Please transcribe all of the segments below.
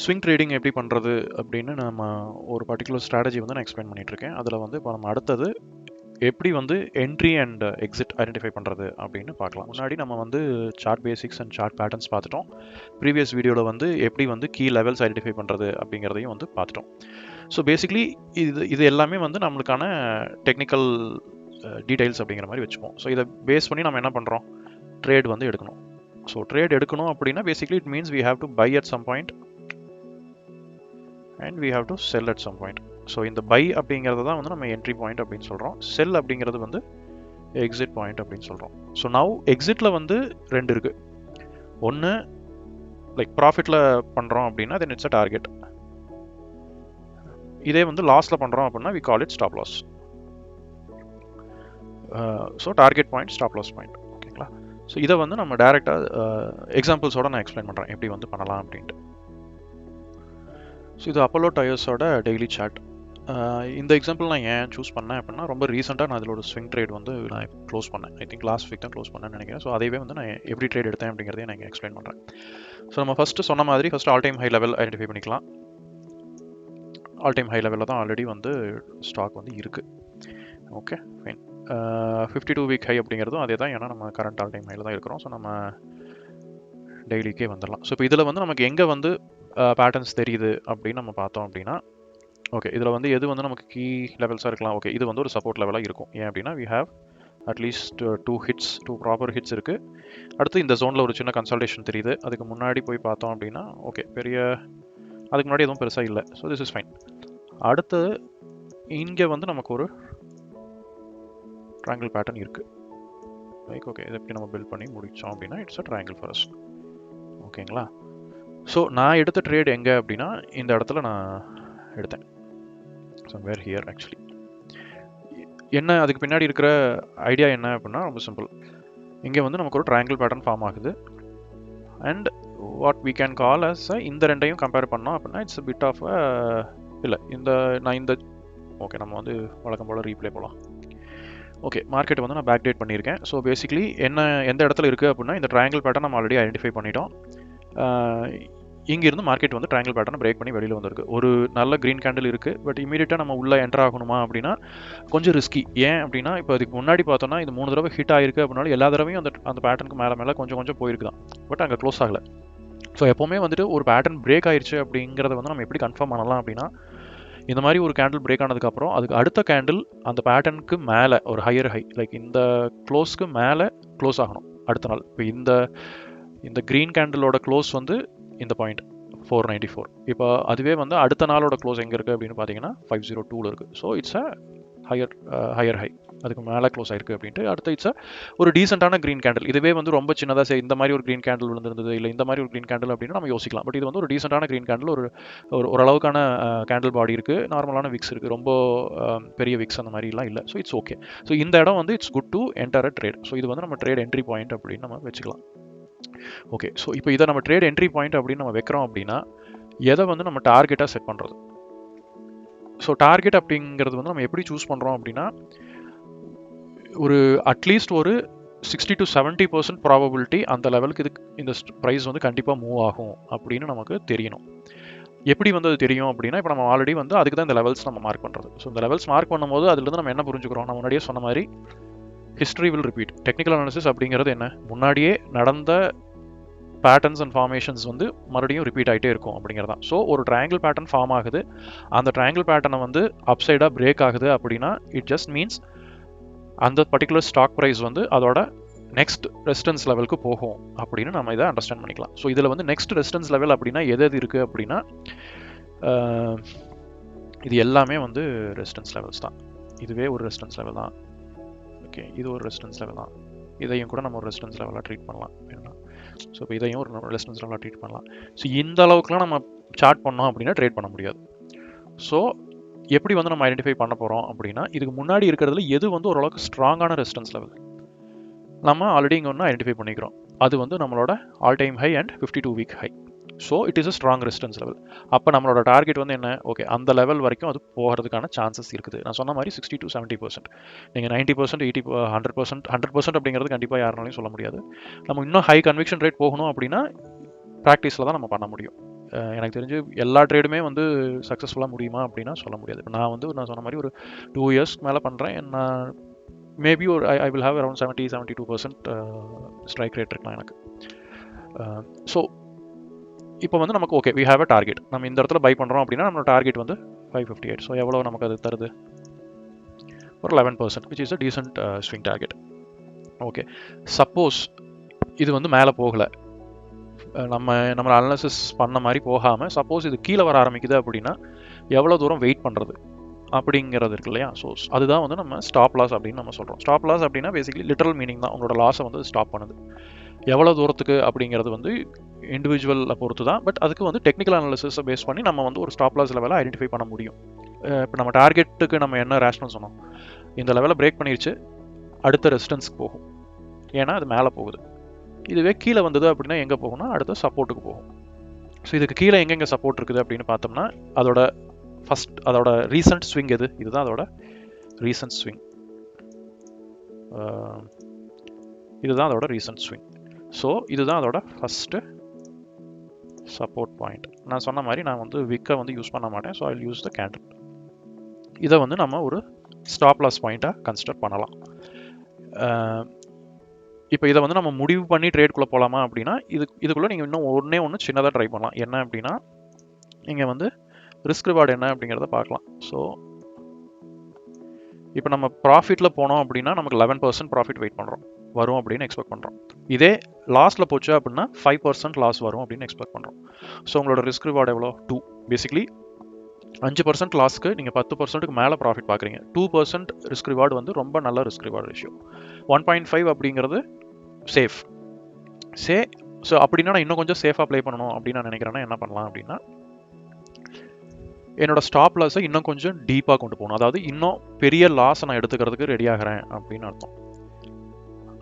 Swing trading எப்படி பண்ணுறது அப்படின்னு நம்ம ஒரு பர்டிகுலர் ஸ்ட்ராட்டஜி வந்து நான் எக்ஸ்பிளைன் பண்ணிட்டு இருக்கேன். அதில் வந்து இப்போ நம்ம அடுத்தது எப்படி வந்து என்ட்ரி அண்ட் எக்ஸிட் ஐடென்டிஃபை பண்ணுறது அப்படின்னு பார்க்கலாம். முன்னாடி நம்ம வந்து chart basics and chart patterns பார்த்துட்டோம். ப்ரீவியஸ் வீடியோவில் வந்து எப்படி வந்து கீ லெவல்ஸ் ஐடென்டிஃபை பண்ணுறது அப்படிங்கிறதையும் வந்து பார்த்துட்டோம். ஸோ பேசிக்லி இது எல்லாமே வந்து நம்மளுக்கான டெக்னிக்கல் டீடைல்ஸ் அப்படிங்கிற மாதிரி வச்சுப்போம். ஸோ இதை பேஸ் பண்ணி நம்ம என்ன பண்ணுறோம், ட்ரேட் வந்து எடுக்கணும். ஸோ ட்ரேட் எடுக்கணும் அப்படின்னா basically it means we have to buy at some point and we have to sell at some point. So இந்த பை அப்படிங்கிறது தான் வந்து நம்ம என்ட்ரி பாயிண்ட் அப்படின்னு சொல்கிறோம். செல் அப்படிங்கிறது வந்து எக்ஸிட் பாயிண்ட் அப்படின்னு சொல்கிறோம். ஸோ நவ் எக்ஸிட்டில் வந்து ரெண்டு இருக்குது. ஒன்று லைக் ப்ராஃபிட்டில் பண்ணுறோம் அப்படின்னா தென் இட்ஸ் அ டார்கெட். இதே வந்து லாஸில் பண்ணுறோம் அப்படின்னா we call it stop loss. So target point, stop loss point. ஓகேங்களா? ஸோ இதை வந்து நம்ம டைரெக்டாக எக்ஸாம்பிள்ஸோட நான் எக்ஸ்பிளைன் பண்ணுறேன் எப்படி வந்து பண்ணலாம் அப்படின்ட்டு. ஸோ இது அப்போலோ டயர்ஸோட டெய்லி சார்ட். இந்த எக்ஸாம்பிள் நான் ஏன் சூஸ் பண்ணேன் அப்படின்னா ரொம்ப ரீசெண்டாக நான் அதில் ஒரு ஸ்விங் ட்ரேட் வந்து நான் க்ளோஸ் பண்ணேன். ஐ திங்க் லாஸ்ட் வீக் தான் க்ளோஸ் பண்ணேன்னு நினைக்கிறேன். ஸோ அதைவே வந்து நான் எப்படி ட்ரேட் எடுத்தேன் அப்படிங்கிறதையும் நான் எக்ஸ்பிளைன் பண்ணுறேன். ஸோ நம்ம ஃபஸ்ட்டு சொன்ன மாதிரி first all time high level identify பண்ணிக்கலாம். ஆல் டைம் ஹை லெவலில் தான் ஆல்ரெடி வந்து ஸ்டாக் வந்து இருக்குது. Okay fine. 52 வீக் ஹை அப்படிங்கிறதும் அதே தான், ஏன்னா நம்ம கரண்ட் ஆல் டைம் ஹையில் தான் இருக்கிறோம். ஸோ நம்ம டெய்லிக்கே வந்துடலாம். ஸோ இப்போ இதில் வந்து நமக்கு எங்கே வந்து பேட்டர்ன்ஸ் தெரியுது அப்படின்னு நம்ம பார்த்தோம் அப்படின்னா, ஓகே இதில் வந்து எது வந்து நமக்கு கீ லெவல்ஸாக இருக்கலாம். ஓகே இது வந்து ஒரு சப்போர்ட் லெவலாக இருக்கும். ஏன் அப்படின்னா we have at least 2 proper hits இருக்குது. அடுத்து இந்த ஜோனில் ஒரு சின்ன கன்சல்டேஷன் தெரியுது. அதுக்கு முன்னாடி போய் பார்த்தோம் அப்படின்னா ஓகே அதுக்கு முன்னாடி எதுவும் பெருசாக இல்லை. So this is fine. அடுத்து இங்கே வந்து நமக்கு ஒரு ட்ரையாங்கிள் பேட்டர்ன் இருக்குது. லைக் ஓகே இதை எப்படி நம்ம பில்ட் பண்ணி முடித்தோம் அப்படின்னா it's a triangle for us. ஓகேங்களா? ஸோ நான் எடுத்த ட்ரேட் எங்கே அப்படின்னா இந்த இடத்துல நான் எடுத்தேன். Somewhere here actually. என்ன அதுக்கு பின்னாடி இருக்கிற ஐடியா என்ன அப்படின்னா ரொம்ப சிம்பிள். இங்கே வந்து நமக்கு ஒரு ட்ரையாங்கிள் பேட்டர்ன் ஃபார்ம் ஆகுது. And what we can call as இந்த ரெண்டையும் கம்பேர் பண்ணோம் அப்படின்னா இட்ஸ் பிட் ஆஃப் இல்லை இந்த ஓகே நம்ம வந்து வழக்கம் போல் ரீப்ளே போகலாம். ஓகே மார்க்கெட் வந்து நான் பேக் டேட் பண்ணியிருக்கேன். ஸோ பேசிக்லி எந்த இடத்துல இருக்குது அப்படின்னா இந்த ட்ரையாங்கிள் பேட்டர்ன் நம்ம ஆல்ரெடி ஐடென்டிஃபை பண்ணிட்டோம். இங்கேருந்து மார்க்கெட் வந்து ட்ரையாங்கிள் பேட்டர்னை பிரேக் பண்ணி வெளியில் வந்திருக்கு. ஒரு நல்ல க்ரீன் கேண்டில் இருக்குது. பட் இமீடியட்டாக நம்ம உள்ளே என்டர் ஆகணுமா அப்படின்னா கொஞ்சம் ரிஸ்கி. ஏன் அப்படின்னா இப்போ அதுக்கு முன்னாடி பார்த்தோன்னா இது 3 தடவை ஹிட் ஆகிருக்கு அப்படின்னாலும் எல்லா தடவையும் அந்த பேட்டர்னுக்கு மேலே கொஞ்சம் போயிருக்கு தான். பட் அங்கே க்ளோஸ் ஆகலை. ஸோ எப்போவுமே வந்துட்டு ஒரு பேட்டர்ன் பிரேக் ஆயிடுச்சு அப்படிங்கிறத வந்து நம்ம எப்படி கன்ஃபார்ம் பண்ணலாம் அப்படின்னா, இந்த மாதிரி ஒரு கேண்டில் பிரேக் ஆனதுக்கப்புறம் அதுக்கு அடுத்த கேண்டில் அந்த பேட்டர்னுக்கு மேலே ஒரு ஹையர் ஹை லைக் இந்த க்ளோஸ்க்கு மேலே க்ளோஸ் ஆகணும் அடுத்த நாள். இப்போ இந்த க்ரீன் கேண்டிலோட க்ளோஸ் வந்து இந்த பாயிண்ட் 494. இப்போ அதுவே வந்து அடுத்த நாளோட க்ளோஸ் எங்கே இருக்குது அப்படின்னு பார்த்தீங்கன்னா 502 இருக்குது. So it's a higher high, அதுக்கு மேலே க்ளோஸ் ஆயிருக்கு அப்படின்ட்டு. அடுத்து இட்ஸ் ஒரு டீசெண்டான க்ரீன் கேண்டில். இதுவே வந்து ரொம்ப சின்னதாக இந்த மாதிரி ஒரு க்ரீன் கேண்டில் விழுந்திருந்தது இல்லை இந்த மாதிரி ஒரு க்ரீன் கேண்டில் அப்படின்னு நம்ம யோசிக்கலாம். பட் இது வந்து ஒரு டீசெண்டான க்ரீன் கேண்டில், ஓரளவுக்கான கேண்டில் பாடி இருக்குது, நார்மலான விக்ஸ் இருக்குது, ரொம்ப பெரிய விக்ஸ் அந்த மாதிரிலாம் இல்லை. So it's okay. ஸோ இந்த இடம் வந்து it's good to enter a trade. So இது வந்து நம்ம ட்ரேட் என்ட்ரி பாயிண்ட் அப்படின்னு நம்ம வச்சுக்கலாம். ஓகே ஸோ இப்போ இதை நம்ம ட்ரேட் என்ட்ரி பாயிண்ட் அப்படின்னு நம்ம வைக்கிறோம் அப்படின்னா எதை வந்து நம்ம டார்கெட்டாக செட் பண்ணுறது. ஸோ டார்கெட் அப்படிங்கிறது வந்து நம்ம எப்படி சூஸ் பண்ணுறோம் அப்படின்னா ஒரு அட்லீஸ்ட் ஒரு 60 to 70% ப்ராபபிலிட்டி அந்த லெவலுக்கு இந்த ப்ரைஸ் வந்து கண்டிப்பாக மூவ் ஆகும் அப்படின்னு நமக்கு தெரியணும். எப்படி வந்து அது தெரியும் அப்படின்னா இப்போ நம்ம ஆல்ரெடி வந்து அதுக்கு தான் இந்த லெவல்ஸ் நம்ம மார்க் பண்ணுறது. ஸோ இந்த லெவல்ஸ் மார்க் பண்ணும்போது அதுலேருந்து நம்ம என்ன புரிஞ்சுக்கிறோம், நான் முன்னாடியே சொன்ன மாதிரி history will repeat. Technical analysis அப்படிங்கிறது என்ன, முன்னாடியே நடந்த பேட்டர்ன்ஸ் அண்ட் ஃபார்மேஷன்ஸ் வந்து மறுபடியும் ரிப்பீட் ஆகிட்டே இருக்கும் அப்படிங்கிறது தான். ஸோ ஒரு ட்ரையாங்கிள் பேட்டர்ன் ஃபார்ம் ஆகுது, அந்த ட்ரையாங்கிள் பேட்டர்னை வந்து அப்சைடாக பிரேக் ஆகுது அப்படின்னா இட் ஜஸ்ட் மீன்ஸ் அந்த பர்டிகுலர் ஸ்டாக் ப்ரைஸ் வந்து அதோட நெக்ஸ்ட் ரெசிஸ்டன்ஸ் லெவலுக்கு போகும் அப்படின்னு நம்ம இதை அண்டர்ஸ்டாண்ட் பண்ணிக்கலாம். ஸோ இதில் வந்து நெக்ஸ்ட் ரெசிஸ்டன்ஸ் லெவல் அப்படின்னா எது இருக்குது அப்படின்னா இது எல்லாமே வந்து ரெசிஸ்டன்ஸ் லெவல்ஸ் தான். இதுவே ஒரு ரெசிஸ்டன்ஸ் லெவல் தான். ஓகே இது ஒரு ரெசிஸ்டன்ஸ் லெவல் தான். இதையும் கூட நம்ம ஒரு ரெசிஸ்டன்ஸ் லெவலாக ட்ரீட் பண்ணலாம். ஸோ இப்போ இதையும் ஒரு ரெசிஸ்டன்ஸ் லெவலாக ட்ரீட் பண்ணலாம். ஸோ இந்த அளவுக்குலாம் நம்ம சார்ட் பண்ணோம் அப்படின்னா ட்ரேட் பண்ண முடியாது. ஸோ எப்படி வந்து நம்ம ஐடென்டிஃபை பண்ண போகிறோம் அப்படின்னா இதுக்கு முன்னாடி இருக்கிறதுல எது வந்து ஓரளவுக்கு ஸ்ட்ராங்கான ரெசிஸ்டன்ஸ் லெவல் நம்ம ஆல்ரெடி இங்கே ஒன்று ஐடென்டிஃபை பண்ணிக்கிறோம். அது வந்து நம்மளோட all time high and 52 week high. So it is a strong resistance level. அப்போ நம்மளோட டார்கெட் வந்து என்ன, ஓகே அந்த லெவல் வரைக்கும் அது போகிறதுக்கான சான்சஸ் இருக்குது. நான் சொன்ன மாதிரி 60 to 70%. நீங்கள் 90%, 80%, 100% அப்படிங்கிறது கண்டிப்பாக யாருனாலையும் சொல்ல முடியாது. நம்ம இன்னும் ஹை கன்விக்ஷன் ரேட் போகணும் அப்படின்னா ப்ராக்டிஸில் தான் நம்ம பண்ண முடியும். எனக்கு தெரிஞ்சு எல்லா ட்ரேடுமே வந்து சக்ஸஸ்ஃபுல்லாக முடியுமா அப்படின்னா சொல்ல முடியாது. நான் சொன்ன மாதிரி ஒரு 2 இயர்ஸ் மேலே பண்ணுறேன். நான் மேபி ஒரு I will have around 72% strike rate இருக்கலாம் எனக்கு. ஸோ இப்போ வந்து நமக்கு okay we have a target. நம்ம இந்த இடத்துல பை பண்ணுறோம் அப்படின்னா நம்மளோட டார்கெட் வந்து 558. ஸோ எவ்வளோ நமக்கு அது தருது? ஒரு 11%, which is a decent swing target. Okay, suppose இது வந்து மேலே போகலை, நம்ம அனாலிசிஸ் பண்ண மாதிரி போகாமல் சப்போஸ் இது கீழே வர ஆரம்பிக்குது அப்படின்னா எவ்வளோ தூரம் வெயிட் பண்ணுறது அப்படிங்கிறது இருக்கு இல்லையா? ஸோ அதுதான் வந்து நம்ம ஸ்டாப் லாஸ் அப்படின்னு நம்ம சொல்கிறோம். ஸ்டாப் லாஸ் அப்படின்னா பேசிக்கலி லிட்டரல் மீனிங் தான், உங்களோட லாஸை வந்து ஸ்டாப் பண்ணுது. எவ்வளோ தூரத்துக்கு அப்படிங்கிறது வந்து இண்டிவிஜுவலை பொறுத்து தான். பட் அதுக்கு வந்து டெக்னிக்கல் அனாலிசிஸை பேஸ் பண்ணி நம்ம வந்து ஒரு ஸ்டாப் லாஸ் லெவலை ஐடென்டிஃபை பண்ண முடியும். இப்போ நம்ம டார்கெட்டுக்கு நம்ம என்ன ரேஷனல் சொன்னோம், இந்த லெவலை பிரேக் பண்ணிருச்சு, அடுத்த ரெசிஸ்டன்ஸ்க்கு போகும், ஏன்னா அது மேலே போகுது. இதுவே கீழே வந்தது அப்படின்னா எங்கே போகும்னா அடுத்த சப்போர்ட்டுக்கு போகும். ஸோ இதுக்கு கீழே எங்கெங்கே சப்போர்ட் இருக்குது அப்படின்னு பார்த்தோம்னா அதோட ரீசன்ட் ஸ்விங் எது? இதுதான் அதோட ரீசன்ட் ஸ்விங். இதுதான் அதோட ரீசன்ட் ஸ்விங். ஸோ இதுதான் அதோட ஃபஸ்ட்டு சப்போர்ட் பாயிண்ட். நான் சொன்ன மாதிரி நான் வந்து விக்கை வந்து யூஸ் பண்ண மாட்டேன். So I will use the candle. இதை வந்து நம்ம ஒரு ஸ்டாப் லாஸ் பாயிண்ட்டாக கன்சிடர் பண்ணலாம். இப்போ இதை வந்து நம்ம முடிவு பண்ணி ட்ரேட்குள்ளே போகலாமா அப்படின்னா இதுக்குள்ளே நீங்கள் இன்னும் ஒன்று சின்னதாக ட்ரை பண்ணலாம். என்ன அப்படின்னா நீங்கள் வந்து ரிஸ்க் ரிவார்டு என்ன அப்படிங்கிறத பார்க்கலாம். ஸோ இப்போ நம்ம ப்ராஃபிட்டில் போனோம் அப்படின்னா நமக்கு 11% ப்ராஃபிட் வெயிட் பண்ணுறோம், வரும் அப்படின்னு எக்ஸ்பெக்ட் பண்ணுறோம். இதே லாஸில் போச்சு அப்படின்னா 5% லாஸ் வரும் அப்படின்னு எக்ஸ்பெக்ட் பண்ணுறோம். ஸோ உங்களோட ரிஸ்க் ரிவார்டு எவ்வளோ? 2. பேசிக்லி 5% லாஸ்க்கு நீங்கள் 10%க்கு மேலே ப்ராஃபிட் பார்க்குறீங்க. 2% ரிஸ்க் ரிவார்டு வந்து ரொம்ப நல்ல ரிஸ்க் ரிவார்டு ரேஷியோ. 1.5 அப்படிங்கிறது சேஃப். ஸோ அப்படின்னா நான் இன்னும் கொஞ்சம் சேஃபாக ப்ளே பண்ணணும் அப்படின்னு நான் நினைக்கிறேன்னா என்ன பண்ணலாம் அப்படின்னா என்னோட ஸ்டாப் லாஸை இன்னும் கொஞ்சம் டீப்பாக கொண்டு போகணும். அதாவது இன்னும் பெரிய லாஸை நான் எடுத்துக்கிறதுக்கு ரெடி ஆகிறேன் அப்படின்னு அர்த்தம்.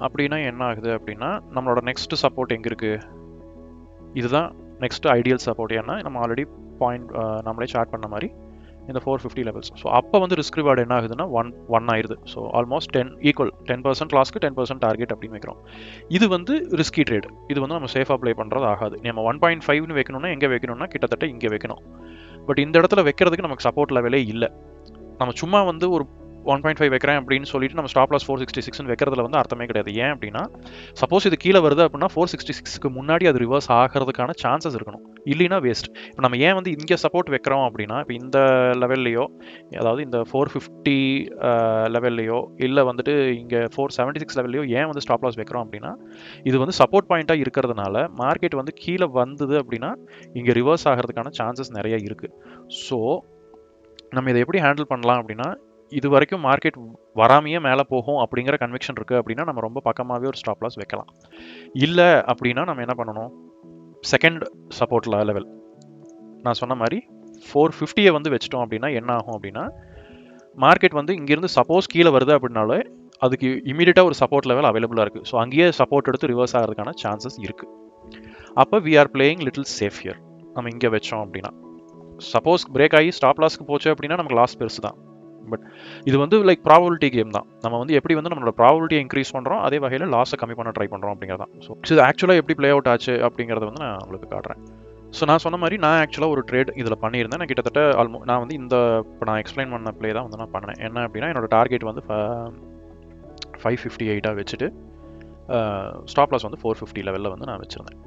அப்படின்னா என்ன ஆகுது அப்படின்னா நம்மளோட நெக்ஸ்ட் சப்போர்ட் எங்கே இருக்குது? இதுதான் நெக்ஸ்ட் ஐடியல் சப்போர்ட். ஏன்னா நம்ம ஆல்ரெடி நம்மளே சார்ட் பண்ண மாதிரி இந்த 450 லெவல்ஸ். ஸோ அப்போ வந்து ரிஸ்க் ரிவார்டு என்ன ஆகுதுன்னா 1 ஆயிடுது. ஸோ ஆல்மோஸ்ட் 10% லாஸ்க்கு 10% டார்கெட் அப்படின்னு வைக்கிறோம். இது வந்து ரிஸ்கி ட்ரேட். இது வந்து நம்ம சேஃபாக ப்ளே பண்ணுறது ஆகாது. நம்ம 1.5ன்னு வைக்கணும்னா எங்கே வைக்கணும்னா கிட்டத்தட்ட இங்கே வைக்கணும். பட் இந்த இடத்துல வைக்கிறதுக்கு நமக்கு சப்போர்ட் லெவலே இல்லை. நம்ம சும்மா வந்து ஒரு 1.5 வைக்கிறேன் அப்படின்னு சொல்லிட்டு நம்ம ஸ்டாப் லாஸ் 466 வைக்கிறதுல வந்து அர்த்தமே கிடையாது. ஏன் அப்படின்னா சப்போஸ் இது கீழே வருது அப்படின்னா 466க்கு முன்னாடி அது ரிவர்ஸ் ஆகிறதுக்கான சான்சஸ் இருக்கணும், இல்லைன்னா வேஸ்ட். இப்போ நம்ம ஏன் வந்து இங்கே சப்போர்ட் வைக்கிறோம் அப்படின்னா இப்போ இந்த லெவல்லையோ, அதாவது இந்த 450 லெவல்லையோ இல்லை வந்துட்டு இங்கே 476 லெவல்லையோ ஏன் வந்து ஸ்டாப் லாஸ் வைக்கிறோம் அப்படின்னா இது வந்து சப்போர்ட் பாயிண்ட்டாக இருக்கிறதுனால மார்க்கெட் வந்து கீழே வந்தது அப்படின்னா இங்கே ரிவர்ஸ் ஆகிறதுக்கான சான்சஸ் நிறைய இருக்குது. ஸோ நம்ம இதை எப்படி ஹேண்டில் பண்ணலாம் அப்படின்னா இது வரைக்கும் மார்க்கெட் வராமையே மேலே போகும் அப்படிங்கிற கன்விக்ஷன் இருக்குது அப்படின்னா நம்ம ரொம்ப பக்கமாகவே ஒரு ஸ்டாப் லாஸ் வைக்கலாம். இல்லை அப்படின்னா நம்ம என்ன பண்ணணும், செகண்ட் சப்போர்ட் லெவல் நான் சொன்ன மாதிரி 450 வந்து வச்சிட்டோம் அப்படின்னா என்ன ஆகும் அப்படின்னா மார்க்கெட் வந்து இங்கேருந்து சப்போஸ் கீழே வருது அப்படின்னாலே அதுக்கு இமீடியட்டாக ஒரு சப்போர்ட் லெவல் அவைலபிளாக இருக்குது. ஸோ அங்கேயே சப்போர்ட் எடுத்து ரிவர்ஸ் ஆகிறதுக்கான சான்சஸ் இருக்குது. அப்போ we are playing little safe here. நம்ம இங்கே வச்சோம் அப்படின்னா சப்போஸ் பிரேக் ஆகி ஸ்டாப் லாஸ்க்கு போச்சு அப்படின்னா நமக்கு லாஸ் பெருசு தான். பட் இது வந்து லைக் ப்ராபபிலிட்டி கேம் தான். நம்ம வந்து எப்படி வந்து நம்மளோட ப்ராபபிலிட்டியை இன்க்ரீஸ் பண்ணுறோம், அதே வகையில் லாஸை கம்மி பண்ண ட்ரை பண்ணுறோம் அப்படிங்கிறது தான். ஸோ இது ஆக்சுவலாக எப்படி ப்ளே அவுட் ஆச்சு அப்படிங்கிறத வந்து நான் உங்களுக்கு காட்டுறேன். ஸோ நான் சொன்ன மாதிரி நான் ஆக்சுவலாக ஒரு ட்ரேட் இதில் பண்ணியிருந்தேன். நான் கிட்டத்தட்ட நான் வந்து இப்போ நான் எக்ஸ்பிளைன் பண்ண ப்ளே தான் வந்து நான் பண்ணேன். என்ன அப்படின்னா என்னோட டார்கெட் வந்து 558 வச்சுட்டு ஸ்டாப் லாஸ் வந்து 450 லெவலில் வந்து நான் வச்சுருந்தேன்.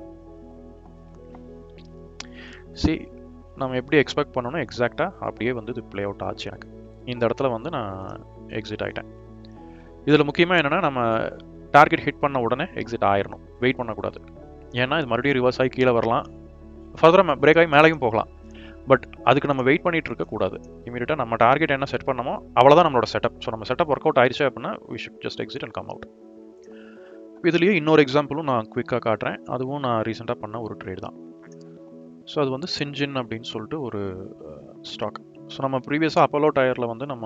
நம்ம எப்படி எக்ஸ்பெக்ட் பண்ணணும் எக்ஸாக்டாக அப்படியே வந்து இது ப்ளே அவுட் ஆச்சு. எனக்கு இந்த இடத்துல வந்து நான் எக்ஸிட் ஆகிட்டேன். இதில் முக்கியமாக என்னென்னா நம்ம டார்கெட் ஹிட் பண்ண உடனே எக்ஸிட் ஆயிடணும், வெயிட் பண்ணக்கூடாது. ஏன்னா இது மறுபடியும் ரிவர்ஸ் ஆகி கீழே வரலாம், ஃபர்தராக பிரேக் ஆகி மேலேயும் போகலாம். பட் அதுக்கு நம்ம வெயிட் பண்ணிட்டு இருக்கக்கூடாது. இமீடியட்டாக நம்ம டார்கெட் என்ன செட் பண்ணமோ அவ்வளோதான் நம்மளோட செட்டப். ஸோ நம்ம செட்டப் ஒர்க் அவுட் ஆயிடுச்சு அப்படின்னா we should just exit and come out. இதுலேயே இன்னொரு எக்ஸாம்பிளும் நான் குவிக்காக காட்டுறேன். அதுவும் நான் ரீசெண்டாக பண்ண ஒரு ட்ரேட் தான். ஸோ அது வந்து சின்ஜின் அப்படின்னு சொல்லிட்டு ஒரு ஸ்டாக். ஸோ நம்ம ப்ரீவியஸாக அப்போலோ டயரில் வந்து நம்ம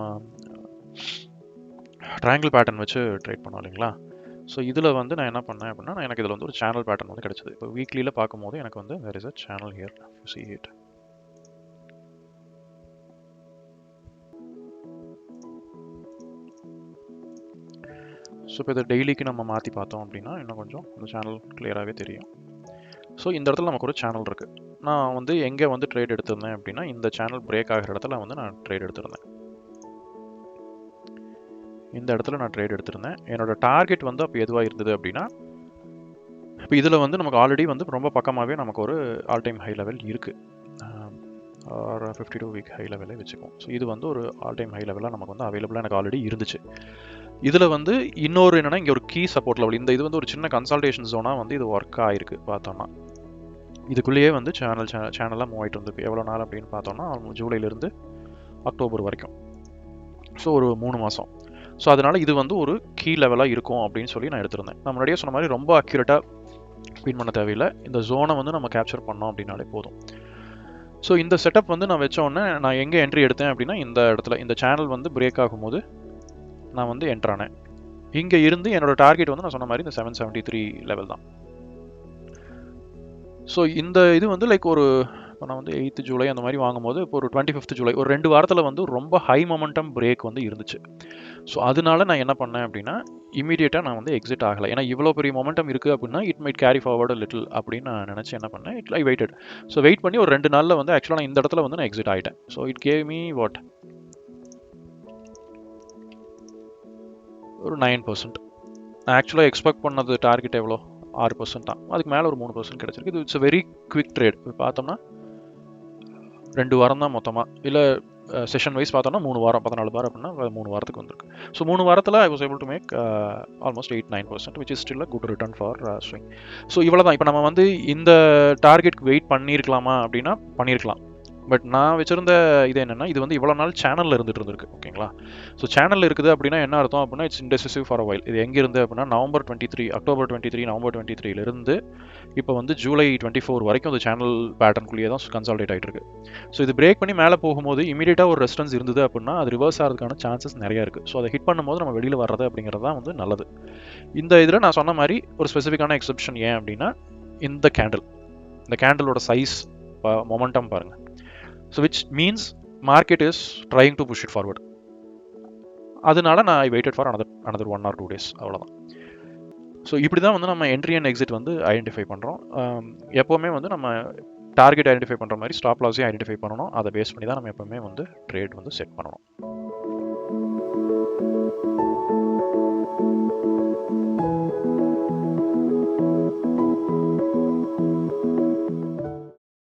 ட்ரையாங்கிள் பேட்டர்ன் வச்சு ட்ரேட் பண்ணோம் இல்லைங்களா? ஸோ இதில் வந்து நான் என்ன பண்ணேன் அப்படின்னா எனக்கு இதில் வந்து ஒரு சேனல் பேட்டர்ன் வந்து கிடச்சிது. இப்போ வீக்லியில் பார்க்கும்போது எனக்கு வந்து there is a channel here, you see it. So இப்போ இதை டெய்லிக்கு நம்ம மாற்றி பார்த்தோம் அப்படின்னா இன்னும் கொஞ்சம் இந்த சேனல் கிளியராகவே தெரியும். ஸோ இந்த இடத்துல நமக்கு ஒரு சேனல் இருக்குது. நான் வந்து எங்கே வந்து ட்ரேட் எடுத்திருந்தேன் அப்படின்னா இந்த சேனல் பிரேக் ஆகிற இடத்துல வந்து நான் ட்ரேட் எடுத்திருந்தேன். இந்த இடத்துல நான் ட்ரேட் எடுத்திருந்தேன். என்னோட டார்கெட் வந்து அப்போ எதுவாக இருந்தது அப்படின்னா, இப்போ இதில் வந்து நமக்கு ஆல்ரெடி வந்து ரொம்ப பக்கமாகவே நமக்கு ஒரு ஆல் டைம் ஹை லெவல் இருக்குது. ஒரு 52 வீக் ஹை லெவலே வச்சுக்குவோம். ஸோ இது வந்து ஒரு ஆல் டைம் ஹை லெவலாக நமக்கு வந்து அவைலபிளாக எனக்கு ஆல்ரெடி இருந்துச்சு. இதில் வந்து இன்னொரு என்னென்னா இங்கே ஒரு கீ சப்போர்ட் லெவல், இந்த இது வந்து ஒரு சின்ன கன்சல்டேஷன் ஜோனாக வந்து இது ஒர்க் ஆகிருக்கு பார்த்தோம்னா. இதுக்குள்ளேயே வந்து சேனலாக மூவ் ஆகிட்டு இருந்திருக்கு. எவ்வளோ நாள் அப்படின்னு பார்த்தோம்னா ஜூலைலேருந்து அக்டோபர் வரைக்கும். ஸோ ஒரு 3 மாதம். ஸோ அதனால் இது வந்து ஒரு கீ லெவலாக இருக்கும் அப்படின்னு சொல்லி நான் எடுத்திருந்தேன். நான் முன்னாடியே சொன்ன மாதிரி ரொம்ப அக்யூரேட்டாக பின் பண்ண தேவையில்லை. இந்த ஜோனை வந்து நம்ம கேப்சர் பண்ணோம் அப்படின்னாலே போதும். ஸோ இந்த செட்டப் வந்து நான் வச்சோடனே நான் எங்கே என்ட்ரி எடுத்தேன் அப்படின்னா இந்த இடத்துல இந்த சேனல் வந்து பிரேக் ஆகும்போது நான் வந்து என்ட்ரு ஆனேன். இங்கே இருந்து என்னோட டார்கெட் வந்து நான் சொன்ன மாதிரி இந்த 773 லெவல் தான். ஸோ இந்த இது வந்து லைக் ஒரு இப்போ நான் வந்து 8th ஜூலை அந்த மாதிரி வாங்கும்போது இப்போ ஒரு 25th ஜூலை ஒரு 2 வாரத்தில் வந்து ரொம்ப ஹை மொமெண்டம் பிரேக் வந்து இருந்துச்சு. ஸோ அதனால நான் என்ன பண்ணேன் அப்படின்னா இமீடியட்டாக நான் வந்து எக்ஸிட் ஆகலை. ஏன்னா இவ்வளோ பெரிய மொமெண்டம் இருக்குது அப்படின்னா it might carry forward little அப்படின்னு நான் நினச்சி என்ன பண்ணேன், ஐ வெயிட்டட். ஸோ வெயிட் பண்ணி ஒரு 2 நாளில் வந்து ஆக்சுவலாக நான் இந்த இடத்துல வந்து நான் எக்ஸிட் ஆகிட்டேன். So it gave me what ஒரு 9%. நான் ஆக்சுவலாக எக்ஸ்பெக்ட் பண்ணது டார்கெட் எவ்வளோ 6% தான். அதுக்கு மேலே ஒரு 3% கிடச்சிருக்கு. இது இட்ஸ் வெரி குவிக் ட்ரேட். பார்த்தோம்னா 2 வாரம் தான் மொத்தமாக, இல்லை செஷன் வைஸ் பார்த்தோம்னா 3 வாரம் 14 வாரம் அப்படின்னா 3 வாரத்துக்கு வந்திருக்கு. ஸோ 3 வாரத்தில் I was able to make almost 8-9%, which is still a good return for swing. So இவ்வளோ தான். இப்போ நம்ம வந்து இந்த டார்கெட்க்கு வெயிட் பண்ணியிருக்கலாமா அப்படின்னா பண்ணியிருக்கலாம். பட் நான் வச்சிருந்த இது என்னென்னா இது வந்து இவ்வளோ நாள் சேனலில் இருந்துட்டு இருந்திருக்கு. ஓகேங்களா? ஸோ சேனலில் இருக்குது அப்படின்னா என்ன அர்த்தம் அப்படின்னா it's indecisive for a while. இது எங்கே இருந்து அப்படின்னா அக்டோபர் 23 நவம்பர் 23லேருந்து இப்போ வந்து ஜூலை 24 வரைக்கும் அந்த சேனல் பேட்டர்னுக்குள்ளேயே தான் கன்சால்டேட் ஆகிட்டு இருக்கு. ஸோ இது பிரேக் பண்ணி மேலே போகும்போது இமீடியட்டாக ஒரு ரெஸ்டன்ஸ் இருந்தது அப்படின்னா அது ரிவர்ஸ் ஆகிறதுக்கான சான்சஸ் நிறையா இருக்குது. ஸோ அதை ஹிட் பண்ணும்போது நம்ம வெளியில் வர்றது அப்படிங்கிறது தான் வந்து நல்லது. இந்த இதில் நான் சொன்ன மாதிரி ஒரு ஸ்பெசிஃபிக்கான எக்ஸெப்ஷன் ஏன் அப்படின்னா இந்த கேண்டலோட சைஸ் மொமெண்டம் பாருங்கள். So which means market is trying to push it forward. அதனால நான் I waited for another 1 or 2 days அவ்வளோதான். ஸோ இப்படி தான் வந்து நம்ம என்ட்ரி அண்ட் எக்ஸிட் வந்து ஐடென்டிஃபை பண்ணுறோம். எப்போவுமே வந்து நம்ம டார்கெட் ஐடென்டிஃபை பண்ணுற மாதிரி ஸ்டாப் லாஸையும் ஐடென்டிஃபை பண்ணணும். அதை பேஸ் பண்ணி தான் நம்ம எப்போவுமே வந்து ட்ரேட் வந்து செட் பண்ணணும்.